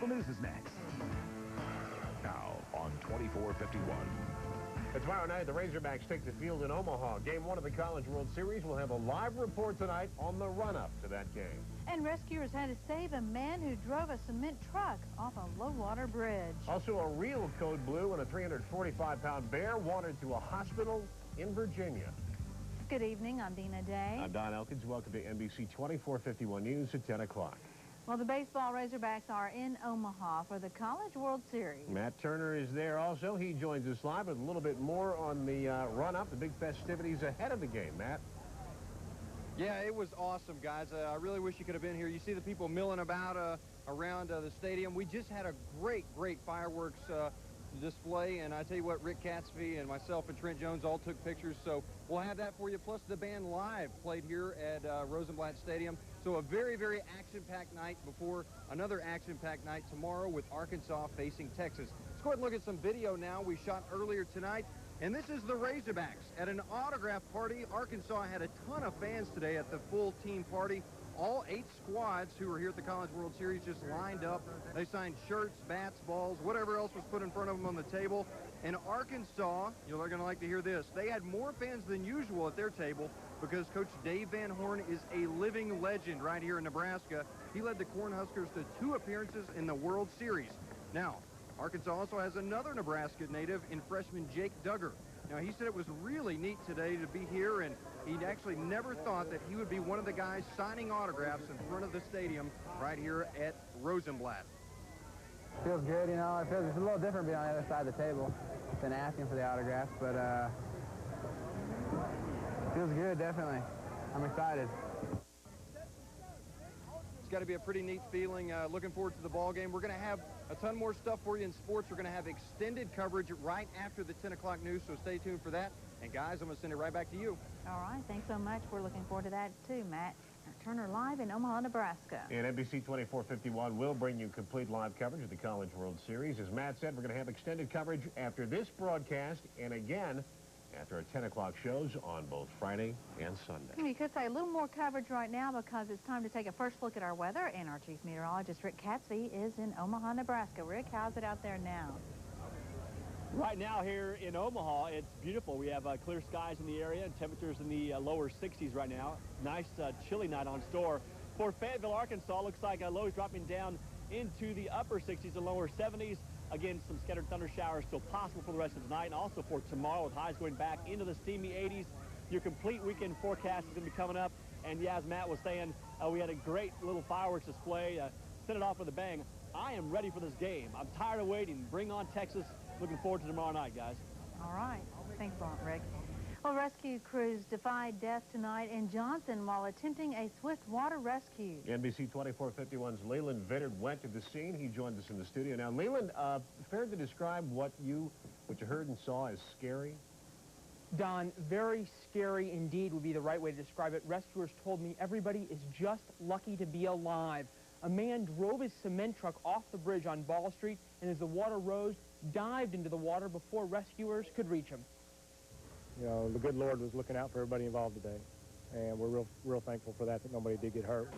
News is next. Now on 2451. Tomorrow night, the Razorbacks take the field in Omaha. Game 1 of the College World Series will have a live report tonight on the run-up to that game. And rescuers had to save a man who drove a cement truck off a low-water bridge. Also, a real code blue and a 345-pound bear wandered to a hospital in Virginia. Good evening. I'm Dina Day. I'm Don Elkins. Welcome to NBC 2451 News at 10 o'clock. Well, the baseball Razorbacks are in Omaha for the College World Series. Matt Turner is there also. He joins us live with a little bit more on the run-up, the big festivities ahead of the game. Matt? Yeah, it was awesome, guys. I really wish you could have been here. You see the people milling about around the stadium. We just had a great fireworks display, and I tell you what, Rick Catsby and myself and Trent Jones all took pictures, so we'll have that for you. Plus, the band live played here at Rosenblatt Stadium. So a very action-packed night before another action-packed night tomorrow with Arkansas facing Texas. Let's go ahead and look at some video now we shot earlier tonight. And this is the Razorbacks at an autograph party. Arkansas had a ton of fans today at the full team party. All 8 squads who were here at the College World Series just lined up. They signed shirts, bats, balls, whatever else was put in front of them on the table. And Arkansas, they're going to like to hear this, they had more fans than usual at their table because Coach Dave Van Horn is a living legend right here in Nebraska. He led the Cornhuskers to 2 appearances in the World Series. Now, Arkansas also has another Nebraska native in freshman Jake Duggar. Now, he said it was really neat today to be here, and he actually never thought that he would be one of the guys signing autographs in front of the stadium right here at Rosenblatt. Feels good, you know. It's a little different being on the other side of the table than asking for the autographs, but feels good, definitely. I'm excited. It's got to be a pretty neat feeling. Looking forward to the ball game. We're going to have a ton more stuff for you in sports. We're going to have extended coverage right after the 10 o'clock news, so stay tuned for that. And, guys, I'm going to send it right back to you. All right. Thanks so much. We're looking forward to that, too, Matt. Turner live in Omaha, Nebraska. And NBC 2451 will bring you complete live coverage of the College World Series. As Matt said, we're going to have extended coverage after this broadcast and again after our 10 o'clock shows on both Friday and Sunday. You could say a little more coverage right now because it's time to take a first look at our weather, and our chief meteorologist, Rick Catsby, is in Omaha, Nebraska. Rick, how's it out there now? Right now here in Omaha, it's beautiful. We have clear skies in the area and temperatures in the lower 60s right now. Nice chilly night on store. For Fayetteville, Arkansas, looks like lows dropping down into the upper 60s and lower 70s. Again, some scattered thunder showers still possible for the rest of the night, and also for tomorrow with highs going back into the steamy 80s. Your complete weekend forecast is going to be coming up. And yeah, as Matt was saying, we had a great little fireworks display. Sent it off with a bang. I am ready for this game. I'm tired of waiting. Bring on Texas. Looking forward to tomorrow night, guys. All right. Thanks a lot, Rick. Well, rescue crews defied death tonight in Johnson while attempting a swift water rescue. NBC 2451's Leland Vittert went to the scene. He joined us in the studio. Now, Leland, fair to describe what you heard and saw as scary? Don, very scary indeed would be the right way to describe it. Rescuers told me everybody is just lucky to be alive. A man drove his cement truck off the bridge on Ball Street, and as the water rose, dived into the water before rescuers could reach him. You know, the good Lord was looking out for everybody involved today, and we're real thankful for that nobody did get hurt.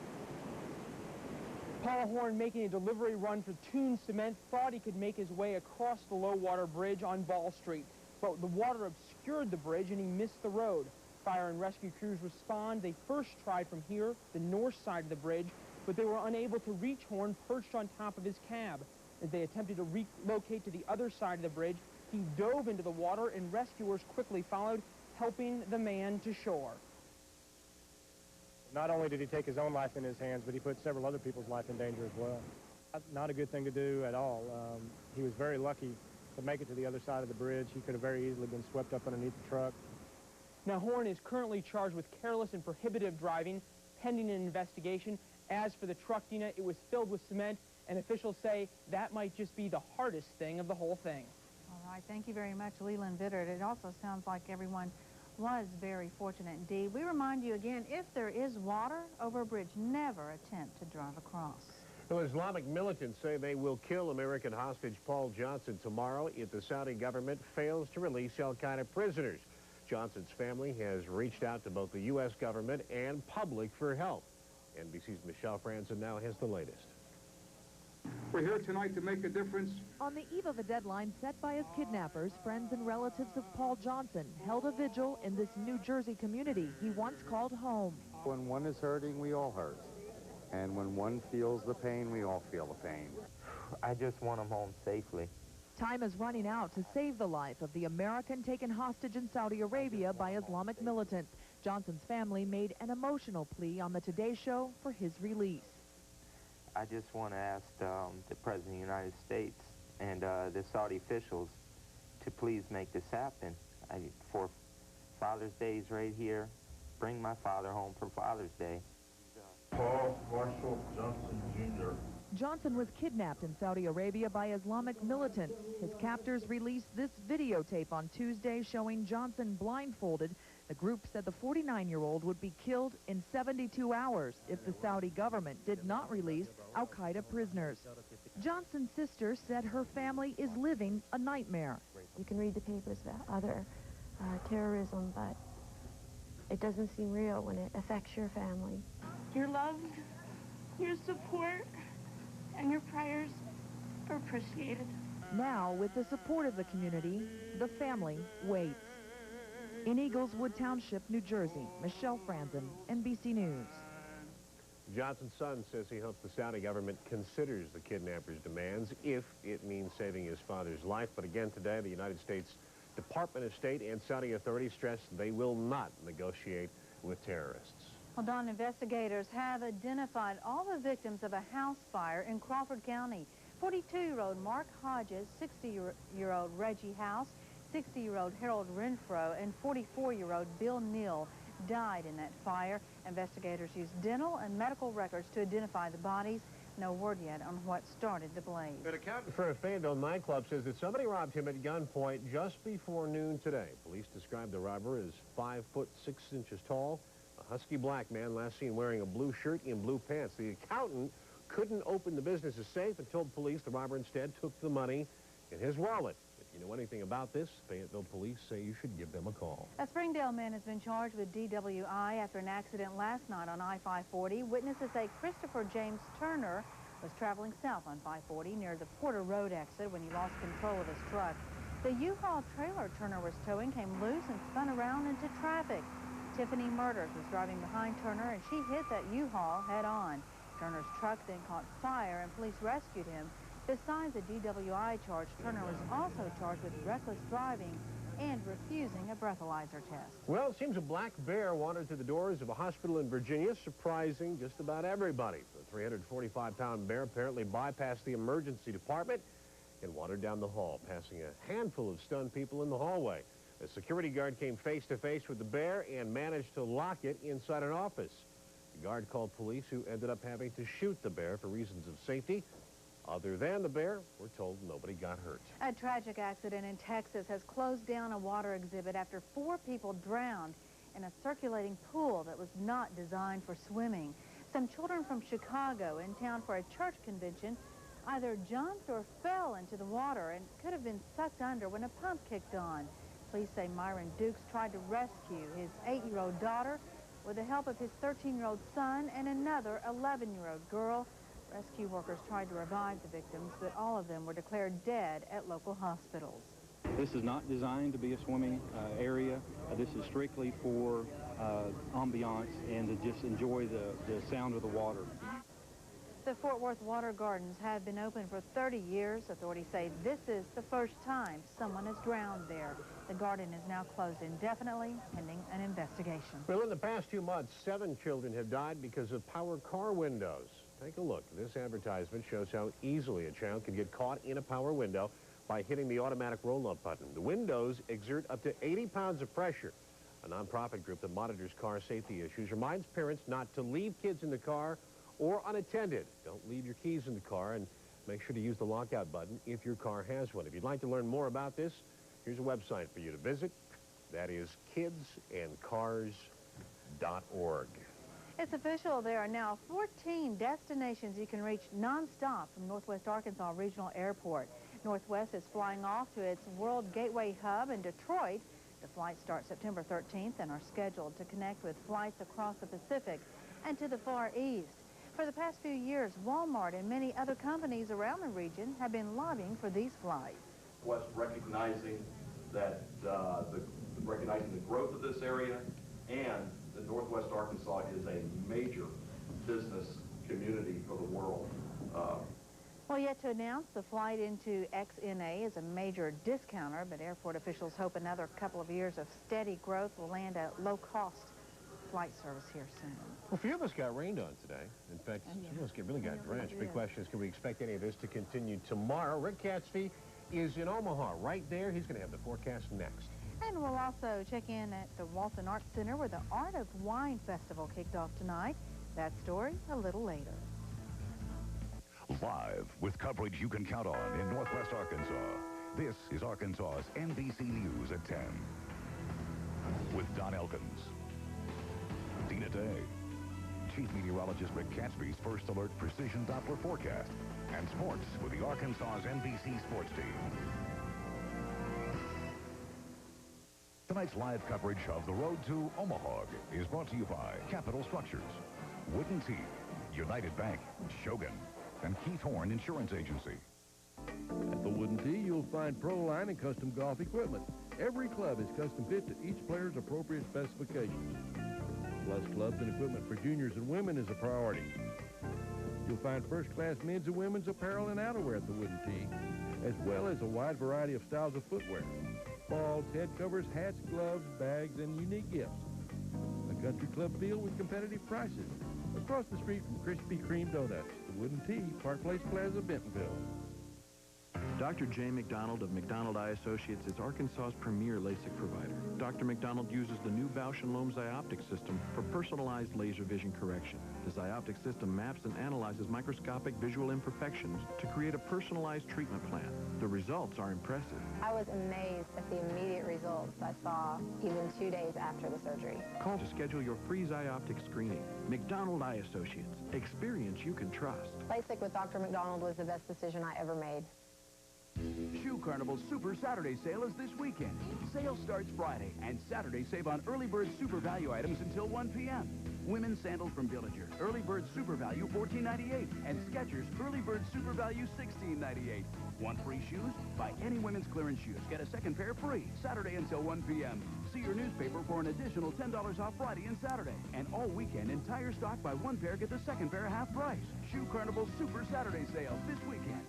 Paul Horn, making a delivery run for Toon Cement, thought he could make his way across the low-water bridge on Ball Street, but the water obscured the bridge and he missed the road. Fire and rescue crews respond. They first tried from here, the north side of the bridge, but they were unable to reach Horn perched on top of his cab. As they attempted to relocate to the other side of the bridge, he dove into the water and rescuers quickly followed, helping the man to shore. Not only did he take his own life in his hands, but he put several other people's life in danger as well. Not a good thing to do at all. He was very lucky to make it to the other side of the bridge. He could have very easily been swept up underneath the truck. Now, Horn is currently charged with careless and prohibitive driving, pending an investigation. As for the truck, Dina, it was filled with cement, and officials say that might just be the hardest thing of the whole thing. All right, thank you very much, Leland Vittert. It also sounds like everyone was very fortunate indeed. We remind you again, if there is water over a bridge, never attempt to drive across. Well, Islamic militants say they will kill American hostage Paul Johnson tomorrow if the Saudi government fails to release al-Qaeda prisoners. Johnson's family has reached out to both the U.S. government and public for help. NBC's Michelle Franzen now has the latest. We're here tonight to make a difference. On the eve of a deadline set by his kidnappers, friends and relatives of Paul Johnson held a vigil in this New Jersey community he once called home. When one is hurting, we all hurt. And when one feels the pain, we all feel the pain. I just want him home safely. Time is running out to save the life of the American taken hostage in Saudi Arabia by Islamic militants. Johnson's family made an emotional plea on the Today Show for his release. I just want to ask the President of the United States and the Saudi officials to please make this happen. For Father's Day is right here. Bring my father home for Father's Day. Paul Marshall Johnson, Jr. Johnson was kidnapped in Saudi Arabia by Islamic militants. His captors released this videotape on Tuesday showing Johnson blindfolded. The group said the 49-year-old would be killed in 72 hours if the Saudi government did not release al-Qaeda prisoners. Johnson's sister said her family is living a nightmare. You can read the papers about other terrorism, but it doesn't seem real when it affects your family. Your love, your support, and your prayers are appreciated. Now, with the support of the community, the family waits. In Eagleswood Township, New Jersey, Michelle Franzen, NBC News. Johnson's son says he hopes the Saudi government considers the kidnappers' demands if it means saving his father's life. But again today, the United States Department of State and Saudi authorities stress they will not negotiate with terrorists. Well, Don, investigators have identified all the victims of a house fire in Crawford County. 42-year-old Mark Hodges, 60-year-old Reggie House, 60-year-old Harold Renfro, and 44-year-old Bill Neal died in that fire. Investigators used dental and medical records to identify the bodies. No word yet on what started the blaze. An accountant for a Fayetteville nightclub says that somebody robbed him at gunpoint just before noon today. Police described the robber as 5 foot 6 inches tall, a husky black man last seen wearing a blue shirt and blue pants. The accountant couldn't open the business's safe and told police the robber instead took the money in his wallet. If you know anything about this, Fayetteville police say you should give them a call. A Springdale man has been charged with DWI after an accident last night on I-540. Witnesses say Christopher James Turner was traveling south on 540 near the Porter Road exit when he lost control of his truck. The U-Haul trailer Turner was towing came loose and spun around into traffic. Tiffany Murders was driving behind Turner, and she hit that U-Haul head-on. Turner's truck then caught fire, and police rescued him. Besides the DWI charge, Turner was also charged with reckless driving and refusing a breathalyzer test. Well, it seems a black bear wandered through the doors of a hospital in Virginia, surprising just about everybody. The 345-pound bear apparently bypassed the emergency department and wandered down the hall, passing a handful of stunned people in the hallway. A security guard came face-to-face with the bear and managed to lock it inside an office. The guard called police, who ended up having to shoot the bear for reasons of safety. Other than the bear, we're told nobody got hurt. A tragic accident in Texas has closed down a water exhibit after 4 people drowned in a circulating pool that was not designed for swimming. Some children from Chicago in town for a church convention either jumped or fell into the water and could have been sucked under when a pump kicked on. Police say Myron Dukes tried to rescue his 8-year-old daughter with the help of his 13-year-old son and another 11-year-old girl. Rescue workers tried to revive the victims, but all of them were declared dead at local hospitals. This is not designed to be a swimming area. This is strictly for ambiance and to just enjoy the sound of the water. The Fort Worth Water Gardens have been open for 30 years. Authorities say this is the first time someone has drowned there. The garden is now closed indefinitely, pending an investigation. Well, in the past 2 months, 7 children have died because of power car windows. Take a look. This advertisement shows how easily a child can get caught in a power window by hitting the automatic roll-up button. The windows exert up to 80 pounds of pressure. A nonprofit group that monitors car safety issues reminds parents not to leave kids in the car or unattended. Don't leave your keys in the car, and make sure to use the lockout button if your car has one. If you'd like to learn more about this, here's a website for you to visit. That is kidsandcars.org. It's official. There are now 14 destinations you can reach nonstop from Northwest Arkansas Regional Airport. Northwest is flying off to its World Gateway Hub in Detroit. The flights start September 13th and are scheduled to connect with flights across the Pacific and to the Far East. For the past few years, Walmart and many other companies around the region have been lobbying for these flights. West recognizing that recognizing the growth of this area, and that Northwest Arkansas is a major business community for the world. Well, yet to announce, the flight into XNA is a major discounter, but airport officials hope another couple of years of steady growth will land a low-cost flight service here soon. Well, a few of us got rained on today. In fact, some of us really got drenched. Big question is, can we expect any of this to continue tomorrow? Rick Catesby is in Omaha right there. He's going to have the forecast next. And we'll also check in at the Walton Arts Center where the Art of Wine Festival kicked off tonight. That story a little later. Live with coverage you can count on in Northwest Arkansas. This is Arkansas's NBC News at 10. With Don Elkins, Dina Day, Chief Meteorologist Rick Catesby's First Alert Precision Doppler forecast, and sports with the Arkansas's NBC sports team. Tonight's live coverage of the road to Omaha is brought to you by Capital Structures, Wooden Teeth, United Bank, Shogun, and Keith Horn Insurance Agency. At the Wooden Tee, you'll find pro-line and custom golf equipment. Every club is custom fit to each player's appropriate specifications. Plus, clubs and equipment for juniors and women is a priority. You'll find first-class men's and women's apparel and outerwear at the Wooden Tee, as well as a wide variety of styles of footwear. Balls, head covers, hats, gloves, bags, and unique gifts. A country club feel with competitive prices. Across the street from Krispy Kreme Donuts, the Wooden Tee, Park Place Plaza, Bentonville. Dr. J. McDonald of McDonald Eye Associates is Arkansas's premier LASIK provider. Dr. McDonald uses the new Bausch & Lomb Zyoptic system for personalized laser vision correction. The Zyoptic system maps and analyzes microscopic visual imperfections to create a personalized treatment plan. The results are impressive. I was amazed at the immediate results I saw even 2 days after the surgery. Call to schedule your free Zyoptic screening. McDonald Eye Associates. Experience you can trust. LASIK with Dr. McDonald was the best decision I ever made. Shoe Carnival's Super Saturday sale is this weekend. Sale starts Friday, and Saturday save on Early Bird Super Value items until 1 p.m. Women's sandals from Villager, Early Bird Super Value $14.98, and Skechers Early Bird Super Value $16.98. Want free shoes? Buy any women's clearance shoes. Get a second pair free, Saturday until 1 p.m. See your newspaper for an additional $10 off Friday and Saturday. And all weekend, entire stock, buy one pair, get the second pair half price. Shoe Carnival's Super Saturday sale this weekend.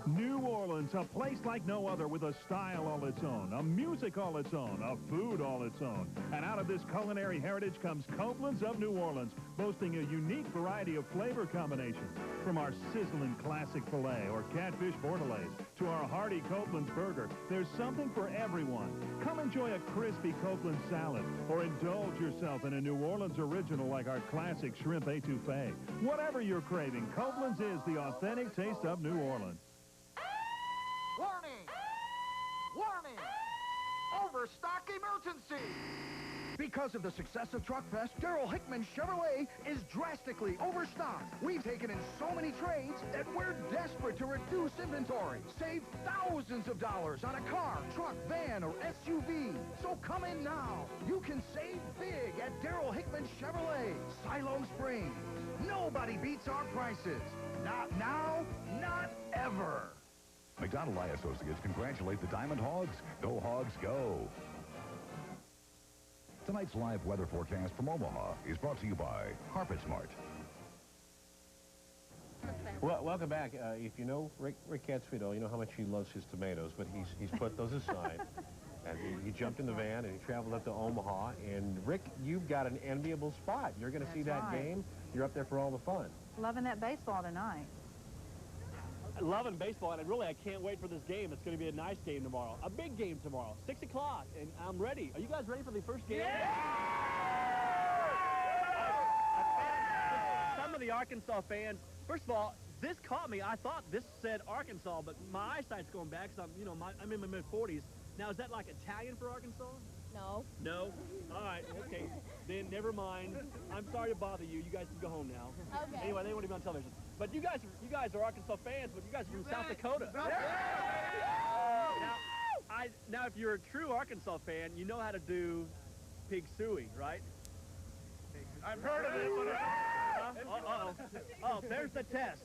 New Orleans, a place like no other with a style all its own, a music all its own, a food all its own. And out of this culinary heritage comes Copeland's of New Orleans, boasting a unique variety of flavor combinations. From our sizzling classic filet or catfish bordelaise to our hearty Copeland's burger, there's something for everyone. Come enjoy a crispy Copeland salad or indulge yourself in a New Orleans original like our classic shrimp etouffee. Whatever you're craving, Copeland's is the authentic taste of New Orleans. Warning! Warning! Overstock emergency! Because of the success of Truck Fest, Darrell Hickman Chevrolet is drastically overstocked. We've taken in so many trades that we're desperate to reduce inventory. Save thousands of dollars on a car, truck, van, or SUV. So come in now. You can save big at Darrell Hickman Chevrolet, Siloam Springs. Nobody beats our prices. Not now, not ever. McDonald Eye Associates congratulate the Diamond Hogs. Go Hogs, go. Tonight's live weather forecast from Omaha is brought to you by Carpet Smart. Well, welcome back. If you know Rick Catesby, you know how much he loves his tomatoes, but he's put those aside. And he jumped in the van and he traveled up to Omaha. And Rick, you've got an enviable spot. You're going to see that game. You're up there for all the fun. Loving that baseball tonight. Loving baseball, and really, I can't wait for this game. It's going to be a nice game tomorrow. A big game tomorrow, 6 o'clock, and I'm ready. Are you guys ready for the first game? Yeah! Some of the Arkansas fans, first of all, this caught me. I thought this said Arkansas, but my eyesight's going back because I'm in my mid-40s. Now, is that like Italian for Arkansas? No. No? All right, okay. Then never mind. I'm sorry to bother you. You guys can go home now. Okay. Anyway, they won't even on television. But you guys are Arkansas fans, but you guys are from South Dakota. Now, if you're a true Arkansas fan, you know how to do pig suey, right? I've heard of it, but oh, there's the test.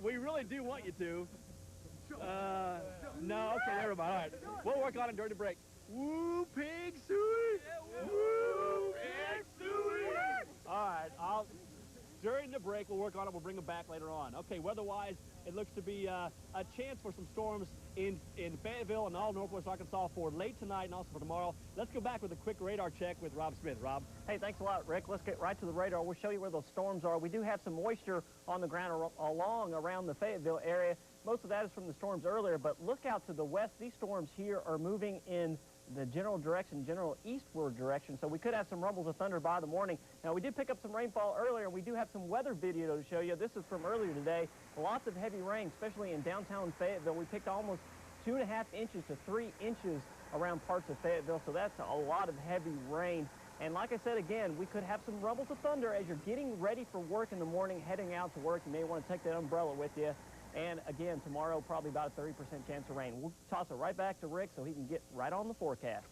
We really do want you to. No, okay, never mind. All right, we'll work on it during the break. Woo, pig suey! Woo, pig suey! All right, during the break, we'll work on it. We'll bring them back later on. Okay, weather-wise, it looks to be a chance for some storms in Fayetteville and all northwest Arkansas for late tonight and also for tomorrow. Let's go back with a quick radar check with Rob Smith. Rob? Hey, thanks a lot, Rick. Let's get right to the radar. We'll show you where those storms are. We do have some moisture on the ground around the Fayetteville area. Most of that is from the storms earlier, but look out to the west. These storms here are moving in the general eastward direction, so we could have some rumbles of thunder by the morning. Now, we did pick up some rainfall earlier, and we do have some weather video to show you. This is from earlier today. Lots of heavy rain, especially in downtown Fayetteville. We picked almost 2.5 inches to 3 inches around parts of Fayetteville, so that's a lot of heavy rain. And like I said, again, we could have some rumbles of thunder as you're getting ready for work in the morning, heading out to work. You may want to take that umbrella with you. And again, tomorrow, probably about a 30% chance of rain. We'll toss it right back to Rick so he can get right on the forecast.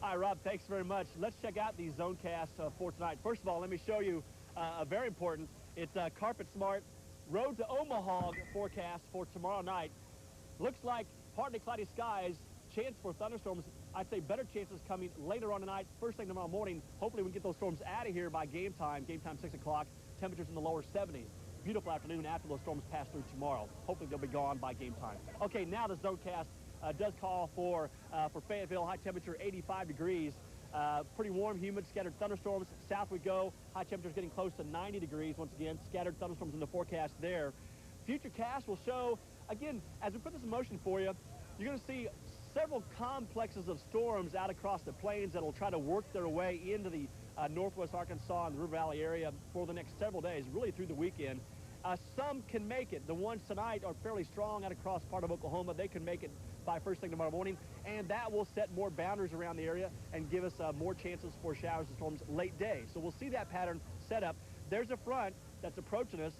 All right, Rob, thanks very much. Let's check out these zone casts for tonight. First of all, let me show you a very important. It's Carpet Smart Road to Omaha forecast for tomorrow night. Looks like partly cloudy skies, chance for thunderstorms. I'd say better chances coming later on tonight, first thing tomorrow morning. Hopefully we can get those storms out of here by game time 6 o'clock. Temperatures in the lower 70s. Beautiful afternoon after those storms pass through tomorrow. Hopefully they'll be gone by game time. Okay, now the zone cast does call for Fayetteville, high temperature 85 degrees. Pretty warm, humid, scattered thunderstorms. South we go. High temperatures getting close to 90 degrees once again. Scattered thunderstorms in the forecast there. Future cast will show, again, as we put this in motion for you, you're going to see several complexes of storms out across the plains that will try to work their way into the northwest Arkansas and the River Valley area for the next several days, really through the weekend. Some can make it. The ones tonight are fairly strong out across part of Oklahoma. They can make it by first thing tomorrow morning, and that will set more boundaries around the area and give us more chances for showers and storms late day. So we'll see that pattern set up. There's a front that's approaching us.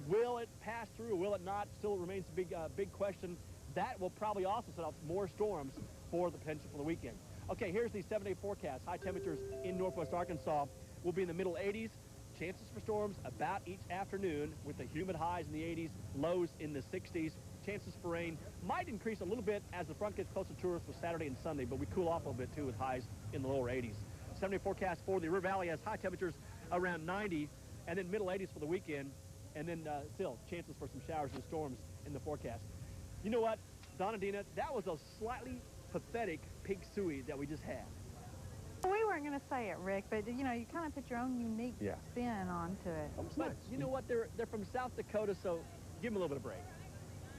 Will it pass through? Will it not? Still remains a big question. That will probably also set up more storms for the potential for the weekend. Okay, here's the 7-day forecast. High temperatures in northwest Arkansas will be in the middle 80s. Chances for storms about each afternoon with the humid highs in the 80s, lows in the 60s. Chances for rain might increase a little bit as the front gets closer to us with Saturday and Sunday, but we cool off a little bit too with highs in the lower 80s. 7-day forecast for the River Valley has high temperatures around 90 and then middle 80s for the weekend, and then still chances for some showers and storms in the forecast. You know what, Donna Dina, that was a slightly pathetic pig suey that we just had. We weren't going to say it, Rick, but, you know, you kind of put your own unique spin onto it. But you know what? They're from South Dakota, so give them a little bit of break.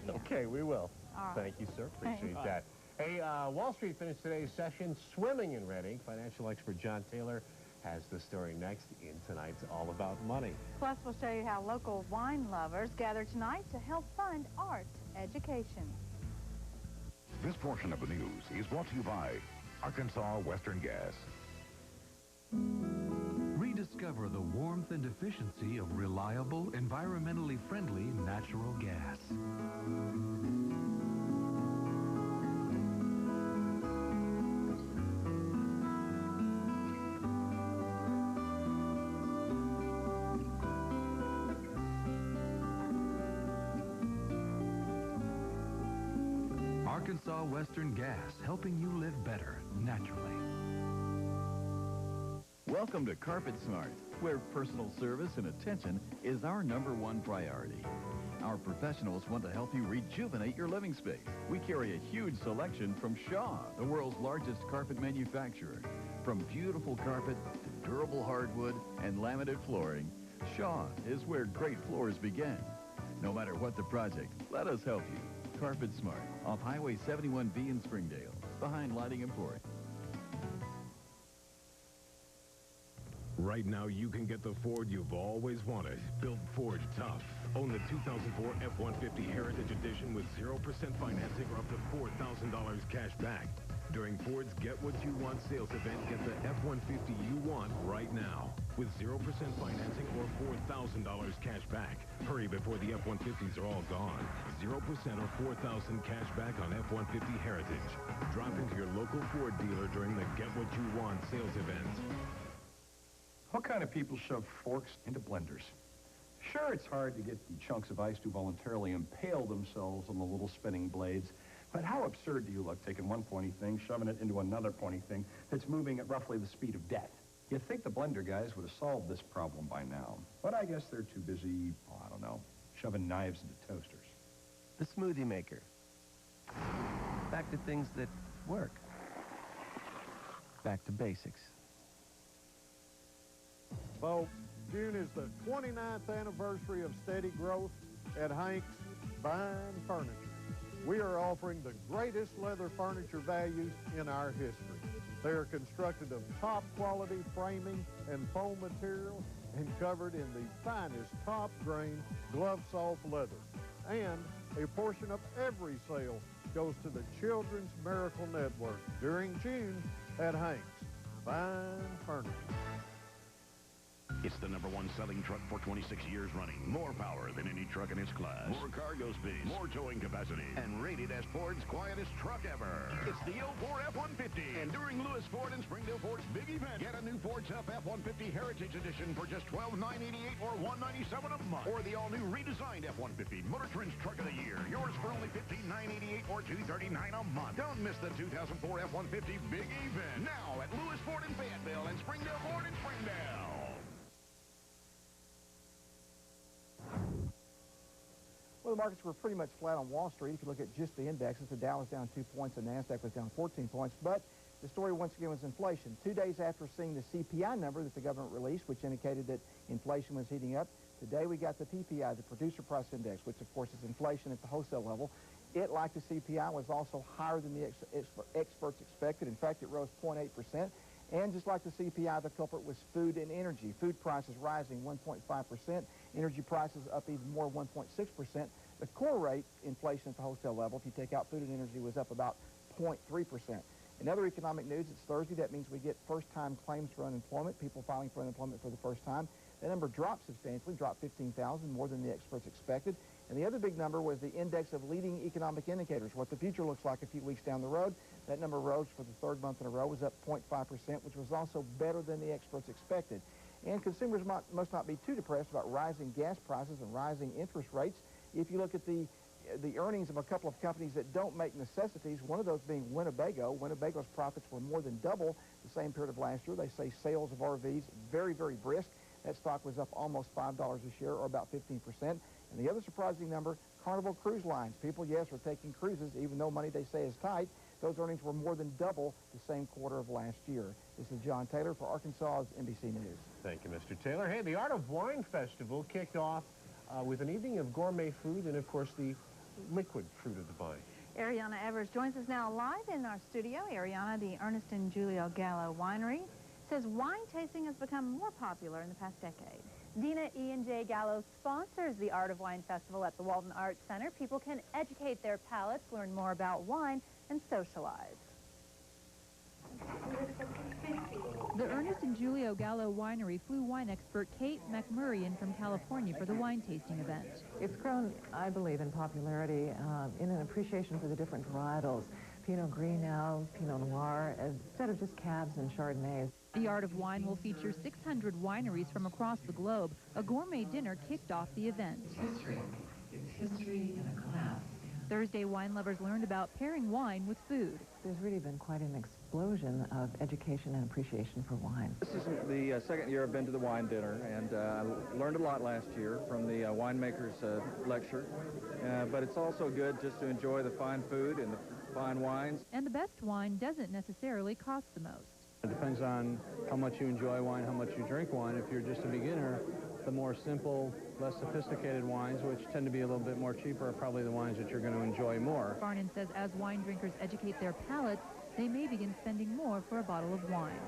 Yeah. Okay, we will. All right. Thank you, sir. Appreciate that. Hey, Wall Street finished today's session swimming in Reading. Financial expert John Taylor has the story next in tonight's All About Money. Plus, we'll show you how local wine lovers gather tonight to help fund art education. This portion of the news is brought to you by Arkansas Western Gas. Rediscover the warmth and efficiency of reliable, environmentally friendly natural gas. Arkansas Western Gas, helping you live better, naturally. Welcome to Carpet Smart, where personal service and attention is our #1 priority. Our professionals want to help you rejuvenate your living space. We carry a huge selection from Shaw, the world's largest carpet manufacturer. From beautiful carpet to durable hardwood and laminate flooring, Shaw is where great floors begin. No matter what the project, let us help you. Carpet Smart, off Highway 71B in Springdale, behind Lighting Emporium. Right now, you can get the Ford you've always wanted. Built Ford tough. Own the 2004 F-150 Heritage Edition with 0% financing or up to $4,000 cash back. During Ford's Get What You Want sales event, get the F-150 you want right now with 0% financing or $4,000 cash back. Hurry before the F-150s are all gone. 0% or $4,000 cash back on F-150 Heritage. Drop into your local Ford dealer during the Get What You Want sales event. What kind of people shove forks into blenders? Sure, it's hard to get the chunks of ice to voluntarily impale themselves on the little spinning blades, but how absurd do you look taking one pointy thing, shoving it into another pointy thing that's moving at roughly the speed of death? You'd think the blender guys would have solved this problem by now, but I guess they're too busy, oh, I don't know, shoving knives into toasters. The smoothie maker. Back to things that work. Back to basics. Folks, June is the 29th anniversary of steady growth at Hank's Fine Furniture. We are offering the greatest leather furniture values in our history. They are constructed of top quality framing and foam material and covered in the finest top grain glove soft leather. And a portion of every sale goes to the Children's Miracle Network during June at Hank's Fine Furniture. It's the #1 selling truck for 26 years running. More power than any truck in its class. More cargo space. More towing capacity. And rated as Ford's quietest truck ever. It's the 04 F-150. And during Lewis Ford and Springdale Ford's big event, get a new Ford Tough F-150 Heritage Edition for just $12,988 or $197 a month. Or the all-new redesigned F-150 Motor Trend's Truck of the Year. Yours for only $15,988 or $239 a month. Don't miss the 2004 F-150 big event. Now at Lewis Ford in Fayetteville and Springdale Ford in Springdale. Well, the markets were pretty much flat on Wall Street. If you look at just the indexes, the Dow was down 2 points, the NASDAQ was down 14 points. But the story once again was inflation. 2 days after seeing the CPI number that the government released, which indicated that inflation was heating up, today we got the PPI, the Producer Price Index, which of course is inflation at the wholesale level. It, like the CPI, was also higher than the experts expected. In fact, it rose 0.8%. And just like the CPI, the culprit was food and energy. Food prices rising 1.5%. Energy prices up even more, 1.6%. The core rate inflation at the wholesale level, if you take out food and energy, was up about 0.3%. In other economic news, it's Thursday. That means we get first-time claims for unemployment, people filing for unemployment for the first time. That number dropped substantially, dropped 15,000, more than the experts expected. And the other big number was the index of leading economic indicators, what the future looks like a few weeks down the road. That number rose for the third month in a row, was up 0.5%, which was also better than the experts expected. And consumers must not be too depressed about rising gas prices and rising interest rates. If you look at the earnings of a couple of companies that don't make necessities, one of those being Winnebago. Winnebago's profits were more than double the same period of last year. They say sales of RVs very, very brisk. That stock was up almost $5 a share, or about 15%. And the other surprising number, Carnival Cruise Lines. People, yes, are taking cruises, even though money they say is tight. Those earnings were more than double the same quarter of last year. This is John Taylor for Arkansas's NBC News. Thank you, Mr. Taylor. Hey, the Art of Wine Festival kicked off with an evening of gourmet food and, of course, the liquid fruit of the vine. Ariana Evers joins us now live in our studio. Ariana, the Ernest and Julio Gallo Winery, says wine tasting has become more popular in the past decade. Dina E&J Gallo sponsors the Art of Wine Festival at the Walton Arts Center. People can educate their palates, learn more about wine, and socialize. The Ernest and Julio Gallo Winery flew wine expert Kate McMurray in from California for the wine tasting event. It's grown, I believe, in popularity in an appreciation for the different varietals. Pinot Grigio, Pinot Noir, instead of just Cabs and Chardonnays. The Art of Wine will feature 600 wineries from across the globe. A gourmet dinner kicked off the event. History. It's history in a glass. Thursday, wine lovers learned about pairing wine with food. There's really been quite an explosion of education and appreciation for wine. This is the second year I've been to the wine dinner, and I learned a lot last year from the winemaker's lecture. But it's also good just to enjoy the fine food and the fine wines. And the best wine doesn't necessarily cost the most. It depends on how much you enjoy wine, how much you drink wine. If you're just a beginner, the more simple, less sophisticated wines, which tend to be a little bit more cheaper, are probably the wines that you're going to enjoy more. Farnan says as wine drinkers educate their palates, they may begin spending more for a bottle of wine.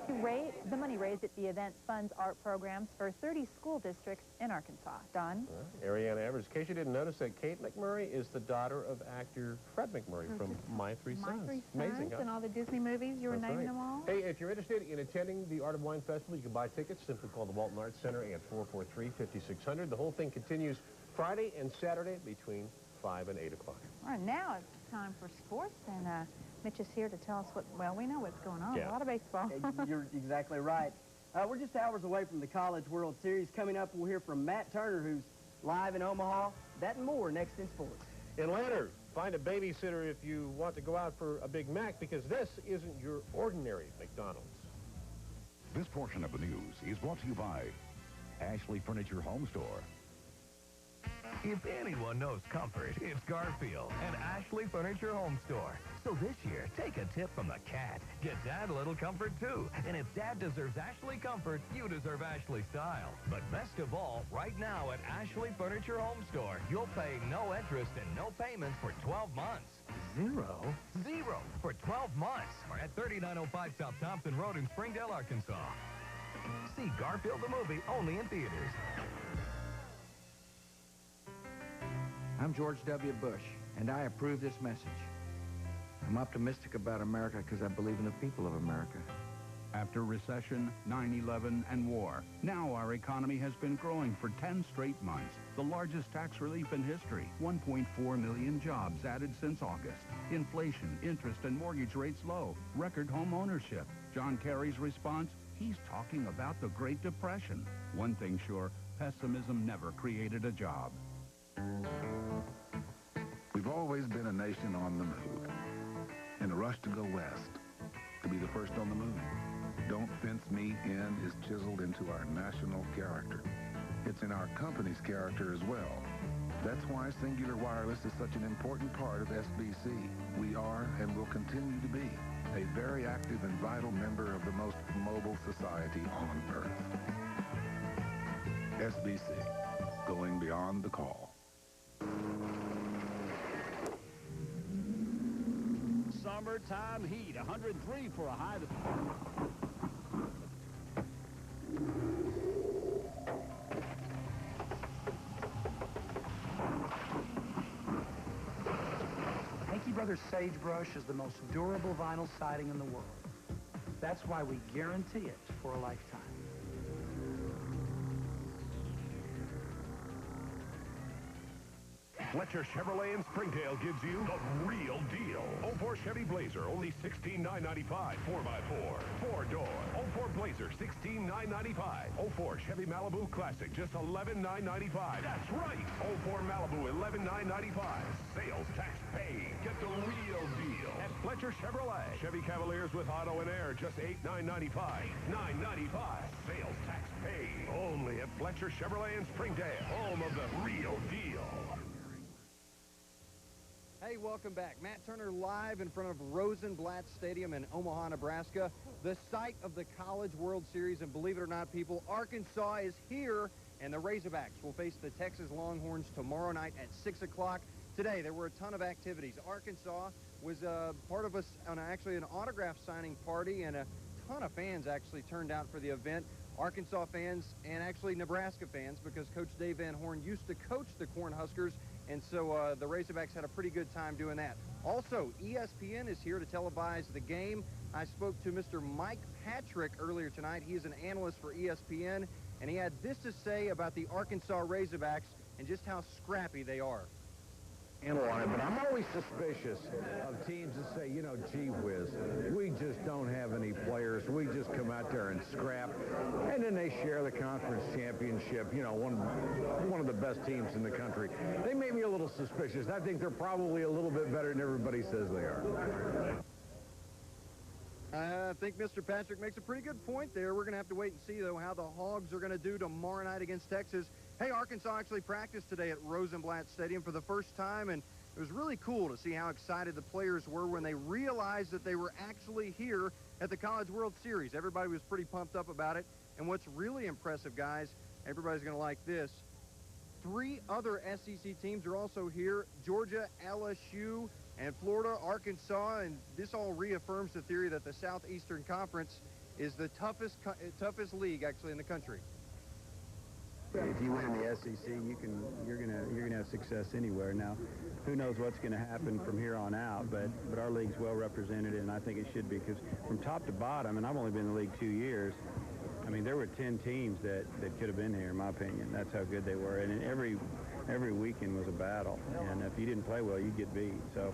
The money raised at the event funds art programs for 30 school districts in Arkansas. Don? Ariana Evers. In case you didn't notice that Kate McMurray is the daughter of actor Fred McMurray from My Three Sons. My Three Amazing, Sons huh? and all the Disney movies. You were That's naming right. them all. Hey, if you're interested in attending the Art of Wine Festival, you can buy tickets. Simply call the Walton Arts Center at 443-5600. The whole thing continues Friday and Saturday between 5 and 8 o'clock. All right, now it's time for sports, and Mitch is here to tell us what, well, we know what's going on. Yeah. A lot of baseball. You're exactly right. We're just hours away from the College World Series. Coming up, we'll hear from Matt Turner, who's live in Omaha. That and more next in sports. In Leonard, find a babysitter if you want to go out for a Big Mac, because this isn't your ordinary McDonald's. This portion of the news is brought to you by Ashley Furniture Home Store. If anyone knows comfort, it's Garfield and Ashley Furniture Home Store. So this year, take a tip from the cat. Get Dad a little comfort, too. And if Dad deserves Ashley comfort, you deserve Ashley style. But best of all, right now at Ashley Furniture Home Store, you'll pay no interest and no payments for 12 months. Zero for 12 months. At 3905 South Thompson Road in Springdale, Arkansas. See Garfield the movie only in theaters. I'm George W. Bush, and I approve this message. I'm optimistic about America because I believe in the people of America. After recession, 9/11, and war, now our economy has been growing for 10 straight months. The largest tax relief in history, 1.4 million jobs added since August. Inflation, interest, and mortgage rates low. Record home ownership. John Kerry's response? He's talking about the Great Depression. One thing sure, pessimism never created a job. We've always been a nation on the move, in a rush to go west, to be the first on the moon. Don't Fence Me In is chiseled into our national character. It's in our company's character as well. That's why Singular Wireless is such an important part of SBC. We are, and will continue to be, a very active and vital member of the most mobile society on Earth. SBC, going beyond the call. Summertime heat, 103 for a high. Yankee Brothers Sagebrush is the most durable vinyl siding in the world. That's why we guarantee it for a lifetime. Fletcher Chevrolet in Springdale gives you the real deal. 04 Chevy Blazer, only $16,995, 4x4. 4-door. 04 Blazer, $16,995. 04 Chevy Malibu Classic, just $11,995. That's right. 04 Malibu, $11,995. Sales tax paid. Get the real deal at Fletcher Chevrolet. Chevy Cavaliers with auto and air, just $8,995. $9,995. Sales tax paid. Only at Fletcher Chevrolet in Springdale, home of the real deal. Hey, welcome back. Matt Turner live in front of Rosenblatt Stadium in Omaha, Nebraska, the site of the College World Series. And believe it or not, people, Arkansas is here, and the Razorbacks will face the Texas Longhorns tomorrow night at 6 o'clock. Today, there were a ton of activities. Arkansas was part of actually an autograph signing party, and a ton of fans actually turned out for the event. Arkansas fans and actually Nebraska fans, because Coach Dave Van Horn used to coach the Cornhuskers. And so the Razorbacks had a pretty good time doing that. Also, ESPN is here to televise the game. I spoke to Mr. Mike Patrick earlier tonight. He is an analyst for ESPN, and he had this to say about the Arkansas Razorbacks and just how scrappy they are. On it, but I'm always suspicious of teams that say, you know, gee whiz, we just don't have any players. We just come out there and scrap. And then they share the conference championship, you know, one of the best teams in the country. They made me a little suspicious. I think they're probably a little bit better than everybody says they are. I think Mr. Patrick makes a pretty good point there. We're going to have to wait and see, though, how the Hogs are going to do tomorrow night against Texas. Hey, Arkansas actually practiced today at Rosenblatt Stadium for the first time, and it was really cool to see how excited the players were when they realized that they were actually here at the College World Series. Everybody was pretty pumped up about it, and what's really impressive, guys, everybody's going to like this. 3 other SEC teams are also here: Georgia, LSU, and Florida, Arkansas, and this all reaffirms the theory that the Southeastern Conference is the toughest league actually in the country. If you win the SEC, you're gonna have success anywhere. Now, who knows what's going to happen from here on out? But our league's well represented, and I think it should be, because from top to bottom, and I've only been in the league 2 years. I mean, there were 10 teams that could have been here, in my opinion. That's how good they were, and every weekend was a battle. And if you didn't play well, you'd get beat. So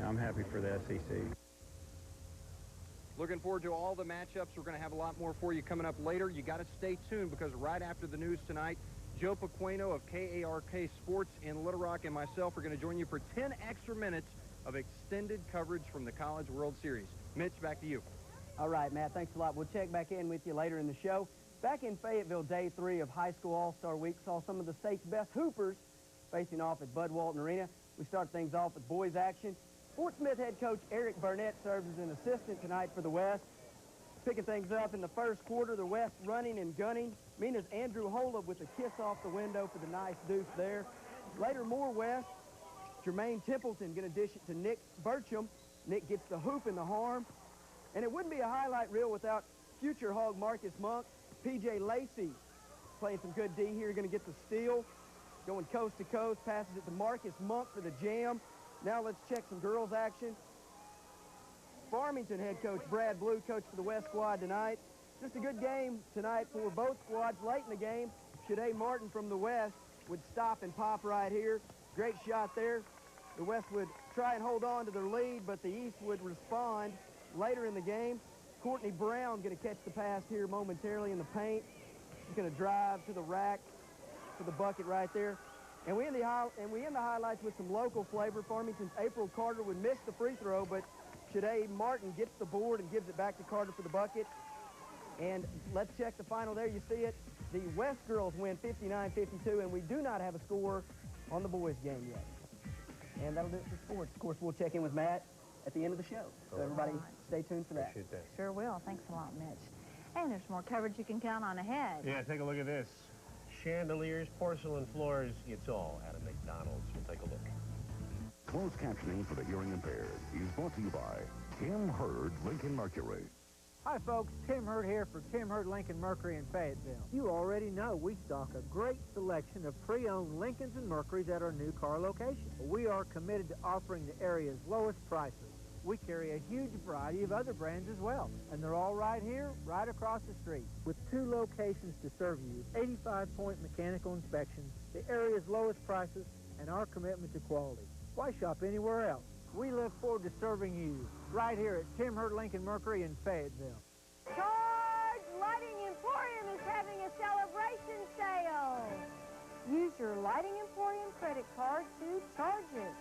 I'm happy for the SEC. Looking forward to all the matchups. We're going to have a lot more for you coming up later. You got to stay tuned because right after the news tonight, Joe Pequeno of KARK Sports in Little Rock and myself are going to join you for 10 extra minutes of extended coverage from the College World Series. Mitch, back to you. All right, Matt, thanks a lot. We'll check back in with you later in the show. Back in Fayetteville, day 3 of High School All-Star Week saw some of the state's best hoopers facing off at Bud Walton Arena. We start things off with boys action. Fort Smith head coach Eric Burnett serves as an assistant tonight for the West. Picking things up in the first quarter, the West running and gunning. Mina's Andrew Holub with a kiss off the window for the nice deuce there. Later, more West. Jermaine Templeton going to dish it to Nick Burcham. Nick gets the hoop in the harm. And it wouldn't be a highlight reel without future Hog Marcus Monk. P.J. Lacey playing some good D here, going to get the steal. Going coast to coast, passes it to Marcus Monk for the jam. Now let's check some girls action. Farmington head coach Brad Blue, coach for the West squad tonight. Just a good game tonight for both squads. Late in the game, Shade Martin from the West would stop and pop right here. Great shot there. The West would try and hold on to their lead, but the East would respond later in the game. Courtney Brown going to catch the pass here momentarily in the paint. She's going to drive to the rack for the bucket right there. And we end the highlights with some local flavor. Farmington's April Carter would miss the free throw, but Shade Martin gets the board and gives it back to Carter for the bucket. And let's check the final there. You see it. The West girls win 59-52, and we do not have a score on the boys game yet. And that'll do it for sports. Of course, we'll check in with Matt at the end of the show. So everybody stay tuned for that. Appreciate that. Sure will. Thanks a lot, Mitch. And there's more coverage you can count on ahead. Yeah, take a look at this. Chandeliers, porcelain floors, it's all at a McDonald's. We'll take a look. Closed captioning for the hearing impaired is brought to you by Tim Hurd Lincoln Mercury. Hi folks, Tim Hurd here for Tim Hurd Lincoln Mercury in Fayetteville. You already know we stock a great selection of pre-owned Lincolns and Mercurys at our new car location. We are committed to offering the area's lowest prices. We carry a huge variety of other brands as well, and they're all right here, right across the street. With 2 locations to serve you, 85-point mechanical inspections, the area's lowest prices, and our commitment to quality. Why shop anywhere else? We look forward to serving you right here at Tim Hurd Lincoln Mercury in Fayetteville. Charge! Lighting Emporium is having a celebration sale. Use your Lighting Emporium credit card to charge it.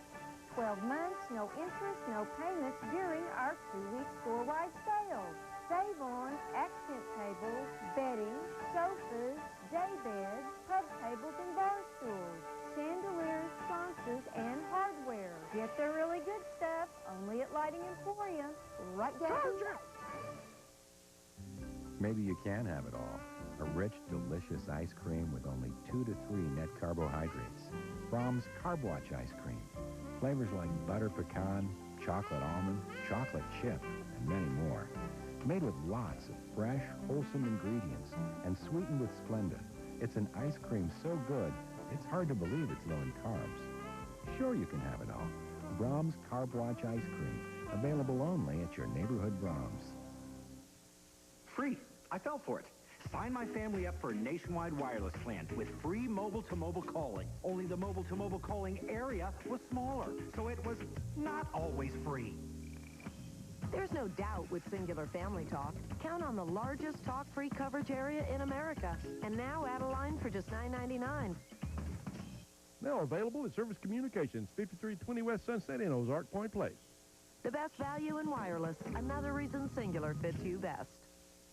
12 months, no interest, no payments during our 2-week store-wide sales. Save on accent tables, bedding, sofas, day beds, pub tables and bar stools, chandeliers, sconces, and hardware. Get the really good stuff only at Lighting Emporium. Right down. Maybe you can have it all. A rich, delicious ice cream with only 2 to 3 net carbohydrates. Brahms Carb Watch ice cream. Flavors like butter pecan, chocolate almond, chocolate chip, and many more. Made with lots of fresh, wholesome ingredients and sweetened with Splenda. It's an ice cream so good, it's hard to believe it's low in carbs. Sure you can have it all. Brahms Carb Watch ice cream. Available only at your neighborhood Brahms. Free. I fell for it. Sign my family up for a nationwide wireless plan with free mobile-to-mobile calling. Only the mobile-to-mobile calling area was smaller, so it was not always free. There's no doubt with Singular Family Talk. Count on the largest talk-free coverage area in America. And now add a line for just $9.99. Now available at Service Communications, 5320 West Sunset in Ozark Point Place. The best value in wireless. Another reason Singular fits you best.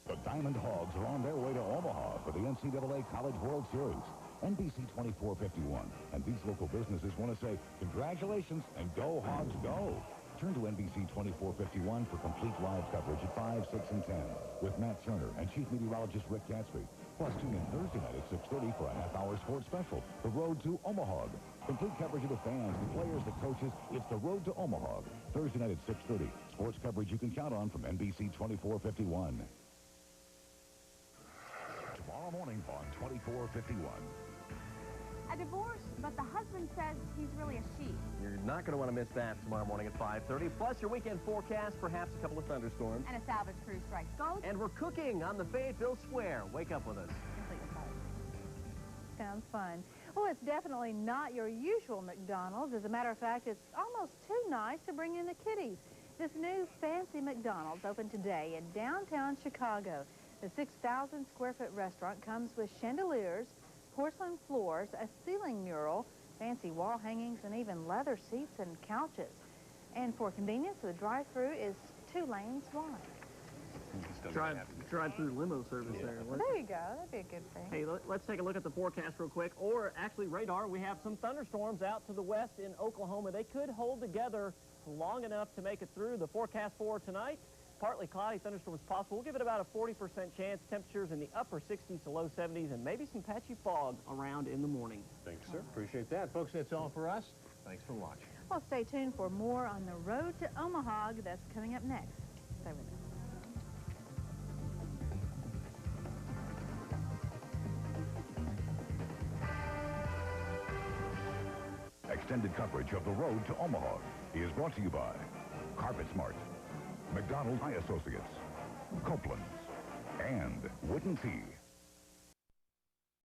The Diamond Hogs are on their way to Omaha for the NCAA College World Series. NBC 2451 and these local businesses want to say congratulations and go Hogs go. Turn to NBC 2451 for complete live coverage at 5, 6, and 10 with Matt Turner and Chief Meteorologist Rick Gatsby. Plus, tune in Thursday night at 6:30 for a half-hour sports special, The Road to Omaha. Complete coverage of the fans, the players, the coaches. It's The Road to Omaha. Thursday night at 6:30. Sports coverage you can count on from NBC 2451. Tomorrow morning on 2451. A divorce, but the husband says he's really a sheep. You're not going to want to miss that tomorrow morning at 5:30. Plus your weekend forecast, perhaps a couple of thunderstorms. And a salvage crew strikes gold. And we're cooking on the Fayetteville Square. Wake up with us. Sounds fun. Well, it's definitely not your usual McDonald's. As a matter of fact, it's almost too nice to bring in the kiddies. This new fancy McDonald's opened today in downtown Chicago. The 6,000 square foot restaurant comes with chandeliers, porcelain floors, a ceiling mural, fancy wall hangings, and even leather seats and couches. And for convenience, the drive-thru is 2 lanes wide. Drive-through limo service there. There you go. That'd be a good thing. Hey, let's take a look at the forecast real quick. Or actually, radar, we have some thunderstorms out to the west in Oklahoma. They could hold together long enough to make it through. The forecast for tonight, partly cloudy, thunderstorms possible. We'll give it about a 40% chance. Temperatures in the upper 60s to low 70s, and maybe some patchy fog around in the morning. Thanks, sir. Appreciate that. Folks, that's all for us. Thanks for watching. Well, stay tuned for more on the road to Omaha. That's coming up next. Stay with us. Extended coverage of the road to Omaha is brought to you by Carpet Smart, McDonald's High Associates, Copeland's, and Wooden Tea.